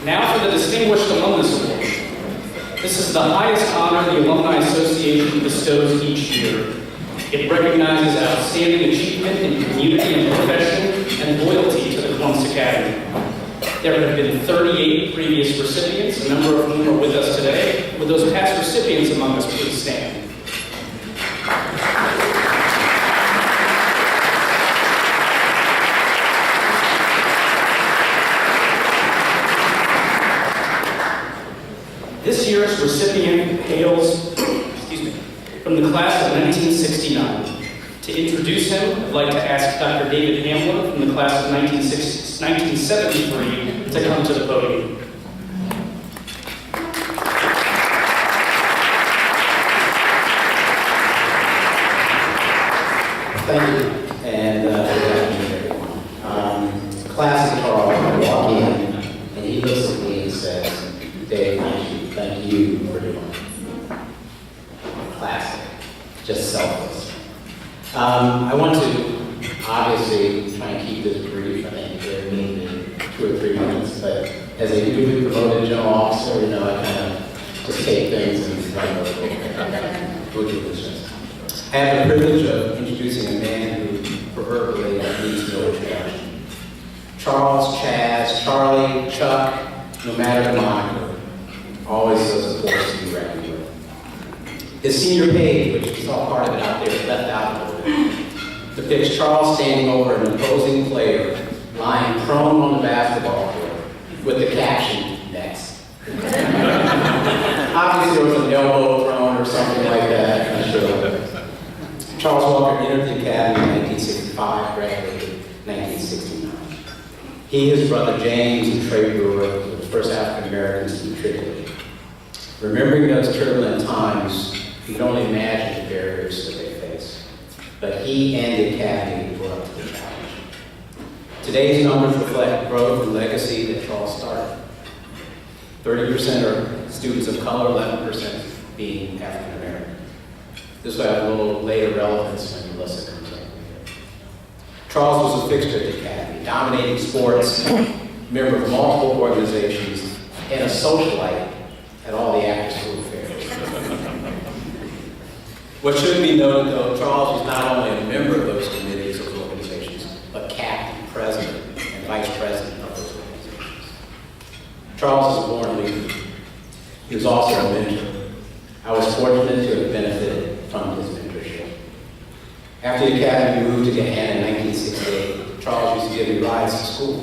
Now for the Distinguished Alumnus Award. This is the highest honor the Alumni Association bestows each year. It recognizes outstanding achievement in community and profession and loyalty to the Columbus Academy. There have been 38 previous recipients, a number of whom are with us today. With those past recipients among us, please stand. This year's recipient hails from the class of 1969. To introduce him, I'd like to ask Dr. David Hamlar from the class of 1973 to come to the podium. Thank you, and good afternoon, everyone. Classes are all walk in, and he looks at me and says, Dave, thank you for doing classic, just selfless. I want to obviously try and keep this brief. I think there may be 2 or 3 minutes, but as a newly promoted general officer, I kind of just take things and run over it. I have the privilege of introducing a man who proverbially needs no introduction. Charles, Chaz, Charlie, Chuck, no matter the moniker, always does a force to be reckoned with. His senior page, which we saw part of it out there, left out a little bit, depicts Charles standing over an opposing player, lying prone on the basketball court, with the caption, "Next." Obviously, there was an elbow thrown or something like that, I'm sure. Charles Walker entered the Academy in 1965, graduated in 1969. He, his brother James, and Trey Brewer were the first African Americans to matriculate. Remembering those turbulent times, you can only imagine the barriers that they faced. But he and the Academy were up to the challenge. Today's numbers reflect growth and legacy that Charles started. 30% are students of color, 11% being African American. This will have a little later relevance when Melissa comes up. Charles was a fixture at the Academy, dominating sports, member of multiple organizations, and a socialite at all the after-school fairs. What should be noted, though, Charles was not only a member of those committees, those organizations, but captain, president, and vice president of those organizations. Charles is a born leader. He was also a mentor. I was fortunate to have benefited from his mentorship. After the Academy moved to Gahanna in 1968, Charles used to give me rides to school.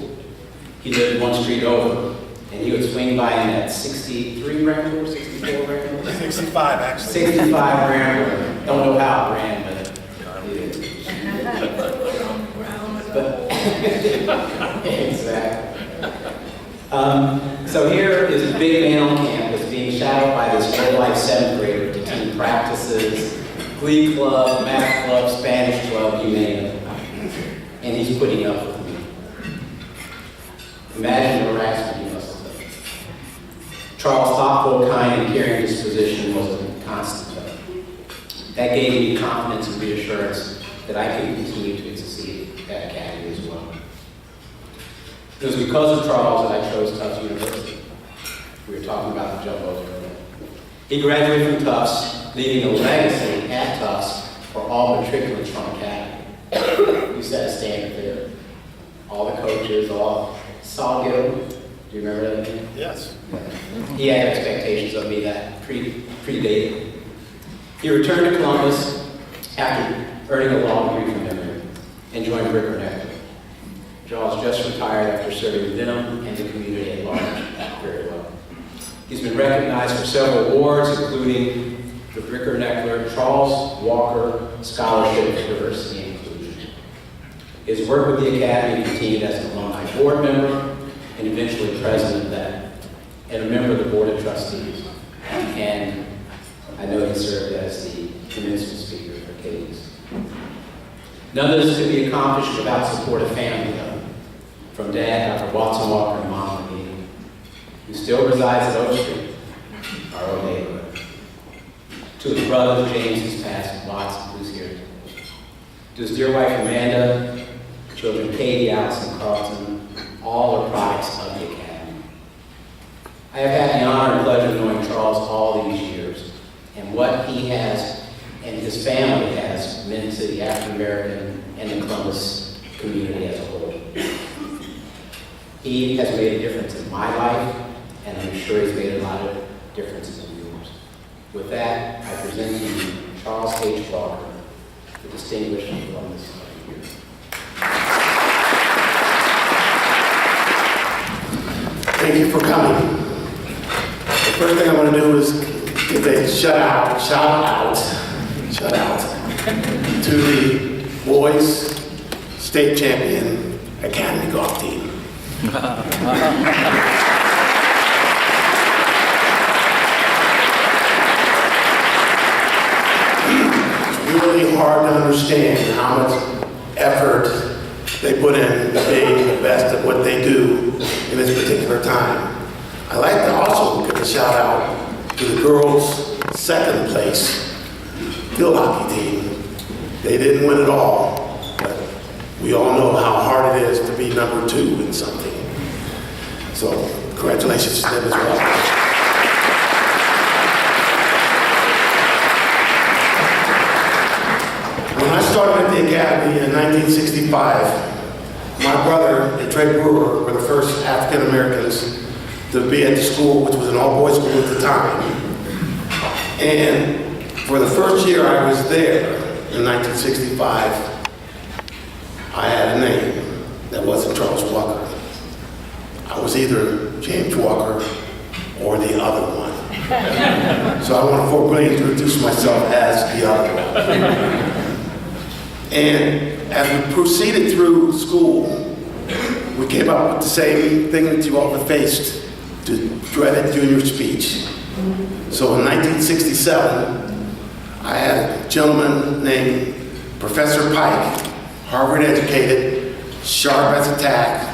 He lived one street over, and he would swing by in that 63 Rambler, 64 Rambler? 65, actually. 65 Rambler. Don't know how it ran, but it is. Exactly. So here is a big man on campus being shadowed by this real-life 7th grader to team practices, glee club, math club, Spanish club, you name it. And he's putting up with me. Imagine the harassment he must have done. Charles' thoughtful, kind, and caring disposition was a constant. That gave me confidence and reassurance that I could continue to succeed at Academy as well. It was because of Charles that I chose Tufts University. We were talking about the jumbos earlier. He graduated from Tufts, leaving a legacy at Tufts for all matriculants from Academy. We set a standard there. All the coaches, all Saul Gill. Do you remember that name? Yes. He had expectations of me that predated. He returned to Columbus after earning a law degree from Emory and joined Ricker Nectar. Charles just retired after serving them and the community at large very well. He's been recognized for several awards, including the Ricker Neckler Charles Walker Scholarship for Diversity and Inclusion. His work with the Academy continued as an alumni board member and eventually president of that, and a member of the Board of Trustees. And I know he served as the commencement speaker for Katie's. None of this could be accomplished without support of family, though. From Dad, Dr. Watson Walker, and Mom, who still resides at Oak Street, our old neighborhood. To his brother, James, who's passed, Watson, who's here. To his dear wife, Amanda, children Katie, Allison, Carlton, all are products of the Academy. I have had the honor and pleasure of knowing Charles all these years, and what he has and his family has meant to the African American and the Columbus community as a whole. He has made a difference in my life, and I'm sure he's made a lot of differences in yours. With that, I present to you Charles H. Walker, the Distinguished Alumnus of the Year. Thank you for coming. The first thing I want to do is give a shout out to the boys state champion Academy golf team. It's really hard to understand how much effort they put in being the best at what they do in this particular time. I'd like to also give a shout out to the girls' second place field hockey team. They didn't win it all, but we all know how hard it is to be number 2 in something. So congratulations to them as well. When I started at the Academy in 1965, my brother and Trey Brewer were the first African Americans to be at the school, which was an all-boys school at the time. And for the first year I was there in 1965, I had a name that wasn't Charles Walker. I was either James Walker or the other one. So I want to formally introduce myself as the other one. And as we proceeded through school, we came up with the same thing that you all have faced, the dreaded junior speech. So in 1967, I had a gentleman named Professor Pike, Harvard educated, sharp as a tack,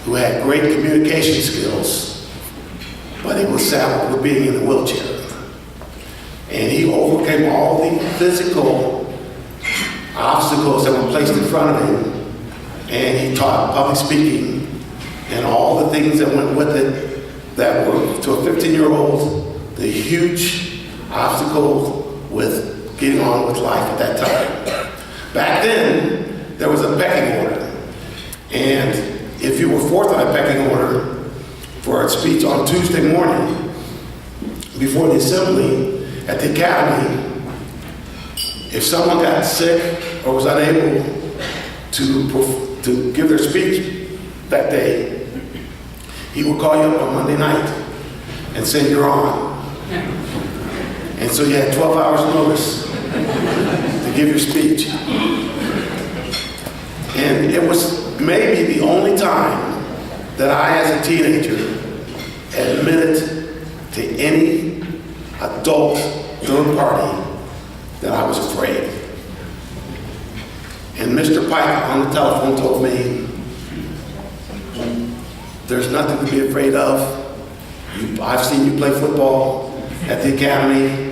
who had great communication skills, but he was saddled with being in a wheelchair. And he overcame all the physical obstacles that were placed in front of him, and he taught public speaking and all the things that went with it that were, to a 15-year-old, the huge obstacle with getting on with life at that time. Back then, there was a pecking order, and if you were fourth on a pecking order for a speech on Tuesday morning before the assembly at the Academy, if someone got sick or was unable to give their speech that day, he would call you up on Monday night and say, "You're on." And so you had 12 hours notice to give your speech. And it was maybe the only time that I, as a teenager, admitted to any adult third party that I was afraid. And Mr. Pike on the telephone told me, "There's nothing to be afraid of. I've seen you play football at the Academy.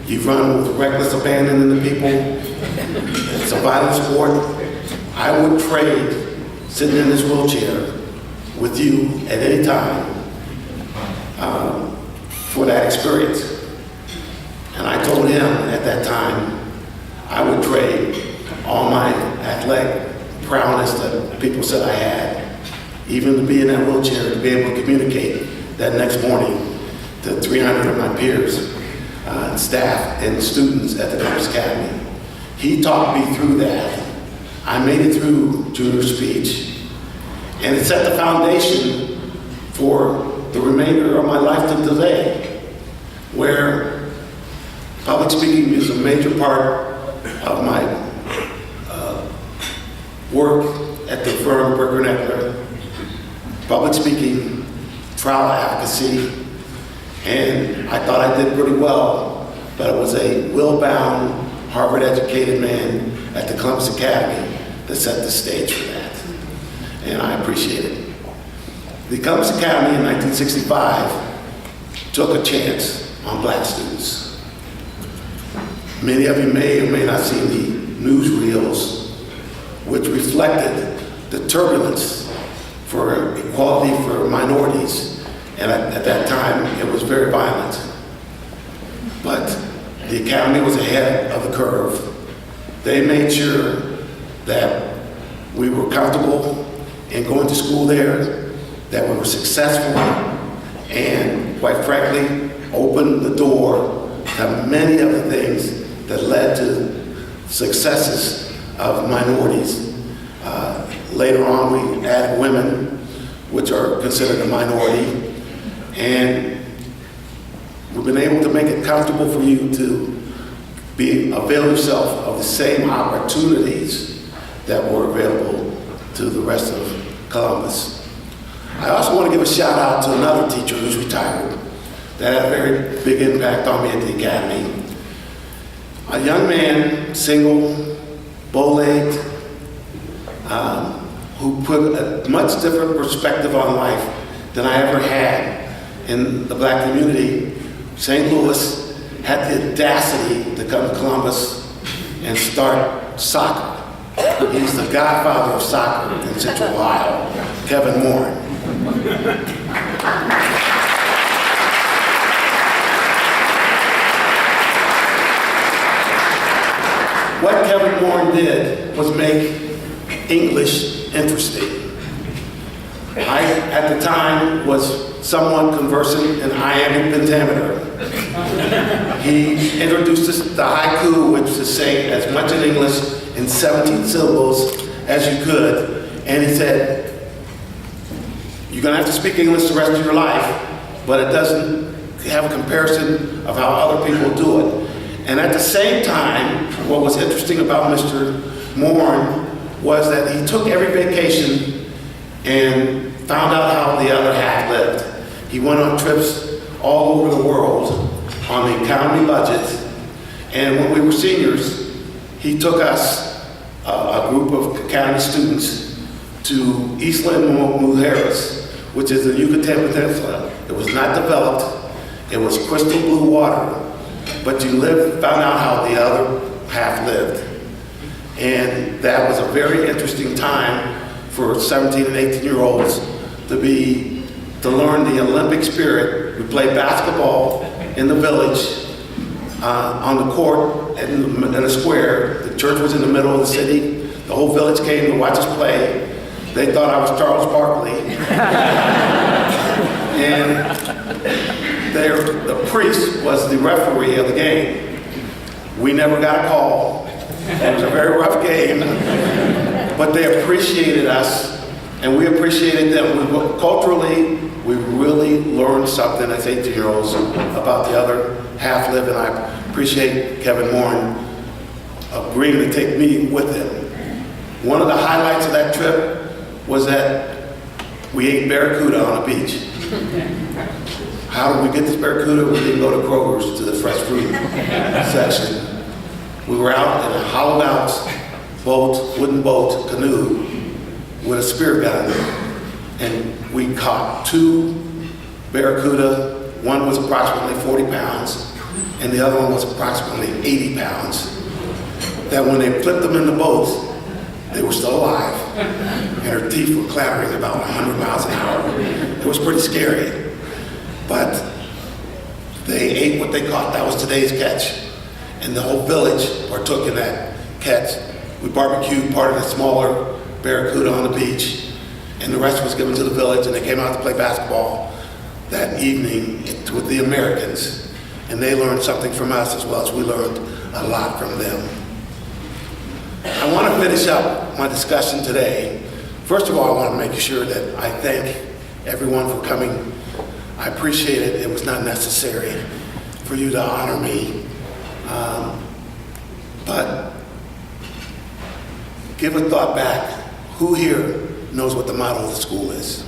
You've run with reckless abandon in the people. It's a violent sport. I would trade sitting in this wheelchair with you at any time for that experience." And I told him at that time, I would trade all my athletic prowess that people said I had, even to be in that wheelchair, to be able to communicate that next morning to 300 of my peers, staff, and students at the Columbus Academy. He talked me through that. I made it through junior speech, and it set the foundation for the remainder of my life to today, where public speaking is a major part of my work at the firm Bricker Neckler. Public speaking, trial advocacy, and I thought I did pretty well, but it was a will-bound, Harvard-educated man at the Columbus Academy that set the stage for that, and I appreciate it. The Columbus Academy in 1965 took a chance on black students. Many of you may or may not have seen the newsreels, which reflected the turbulence for equality for minorities And at that time, it was very violent. But the academy was ahead of the curve. They made sure that we were comfortable in going to school there, that we were successful, and quite frankly, opened the door to many of the things that led to successes of minorities. Later on, we added women, which are considered a minority, and we've been able to make it comfortable for you to avail yourself of the same opportunities that were available to the rest of Columbus. I also want to give a shout out to another teacher who's retired that had a very big impact on me at the academy. A young man, single, bow-legged, who put a much different perspective on life than I ever had in the black community. St. Louis had the audacity to come to Columbus and start soccer. He's the godfather of soccer in Central Ohio, Kevin Moore. What Kevin Moore did was make English interesting. I, at the time, was somewhat conversant in iambic pentameter. He introduced us the haiku, which is to say as much in English in 17 syllables as you could. And he said, you're going to have to speak English the rest of your life, but it doesn't have a comparison of how other people do it. And at the same time, what was interesting about Mr. Moore was that he took every vacation and found out how the other half lived. He went on trips all over the world on the county budget. And when we were seniors, he took us, a group of academy students, to Isla Mujeres, which is the Yucatan Peninsula. It was not developed. It was crystal blue water. But you found out how the other half lived. And that was a very interesting time for 17 and 18-year-olds to learn the Olympic spirit. We played basketball in the village, on the court in a square. The church was in the middle of the city. The whole village came to watch us play. They thought I was Charles Barkley. And the priest was the referee of the game. We never got a call. It was a very rough game. But they appreciated us, and we appreciated them. Culturally, we really learned something as 18-year-olds about the other half live, and I appreciate Kevin Moore agreeing to take me with him. One of the highlights of that trip was that we ate barracuda on the beach. How did we get this barracuda? We didn't go to Kroger's to the fresh fruit section. We were out in a hollowed out boat, wooden boat, canoe, with a spear gun, and we caught 2 barracuda. One was approximately 40 pounds, and the other one was approximately 80 pounds. That when they flipped them in the boat, they were still alive, and their teeth were clattering about 100 miles an hour. It was pretty scary, but they ate what they caught. That was today's catch, and the whole village partook in that catch. We barbecued part of the smaller barracuda on the beach, and the rest was given to the village, and they came out to play basketball that evening with the Americans, and they learned something from us as well as we learned a lot from them. I want to finish up my discussion today. First of all, I want to make sure that I thank everyone for coming. I appreciate it. It was not necessary for you to honor me. But give a thought back. Who here knows what the motto of the school is?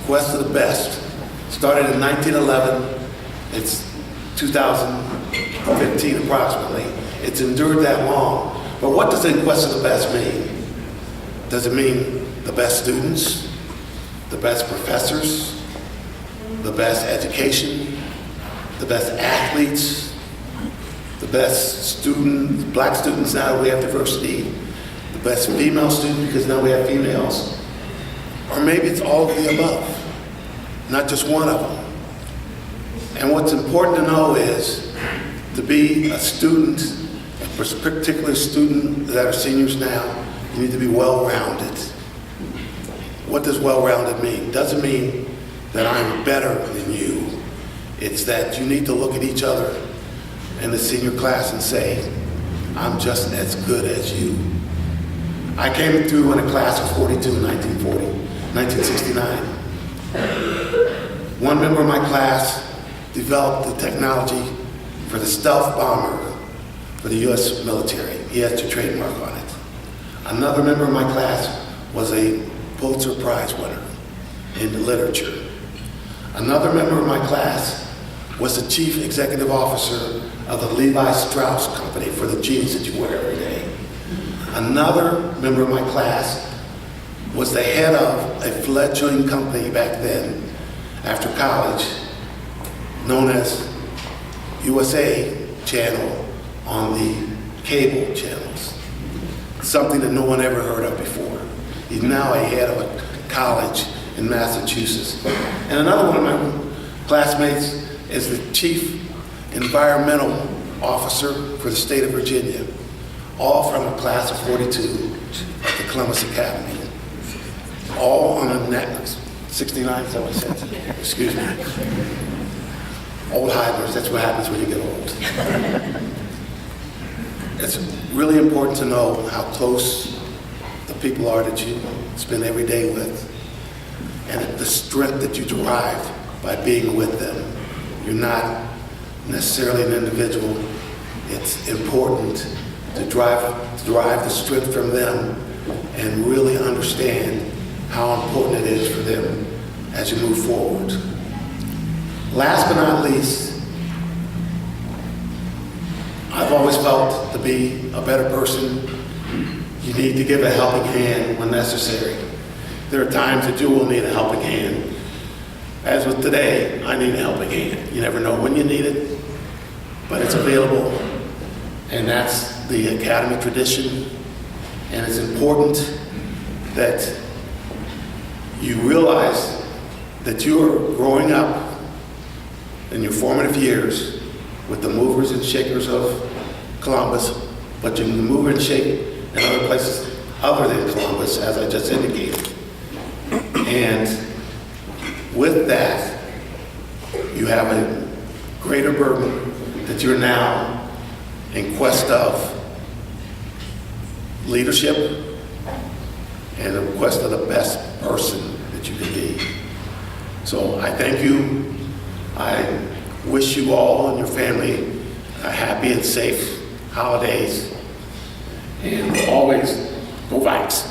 Quest of the Best. Started in 1911. It's 2015 approximately. It's endured that long. But what does the Quest of the Best mean? Does it mean the best students, the best professors, the best education, the best athletes, the best students, black students now that we have diversity, the best female students because now we have females? Or maybe it's all of the above, not just one of them. And what's important to know is to be a student, a particular student that are seniors now, you need to be well-rounded. What does well-rounded mean? Doesn't mean that I'm better than you. It's that you need to look at each other in the senior class and say, I'm just as good as you. I came through in a class of 42 in 1969. One member of my class developed the technology for the stealth bomber for the U.S. military. He has the trademark on it. Another member of my class was a Pulitzer Prize winner in literature. Another member of my class was the chief executive officer of the Levi Strauss Company for the jeans that you wear every day. Another member of my class was the head of a fledgling company back then, after college, known as USA Channel on the cable channels. Something that no one ever heard of before. He's now a head of a college in Massachusetts. And another one of my classmates is the chief environmental officer for the state of Virginia, all from a class of 42 at the Columbus Academy. All on a net, 69 is that what I said? Excuse me. Old hivers, that's what happens when you get old. It's really important to know how close the people are that you spend every day with, and the strength that you derive by being with them. You're not necessarily an individual. It's important to derive the strength from them and really understand how important it is for them as you move forward. Last but not least, I've always felt to be a better person, you need to give a helping hand when necessary. There are times that you will need a helping hand. As with today, I need a helping hand. You never know when you need it, but it's available. And that's the Academy tradition. And it's important that you realize that you are growing up in your formative years with the movers and shakers of Columbus, but you can move and shake in other places other than Columbus, as I just indicated. And with that, you have a greater burden that you're now in quest of leadership and in quest of the best person that you can be. So I thank you. I wish you all and your family a happy and safe holidays. And always, go Vikes.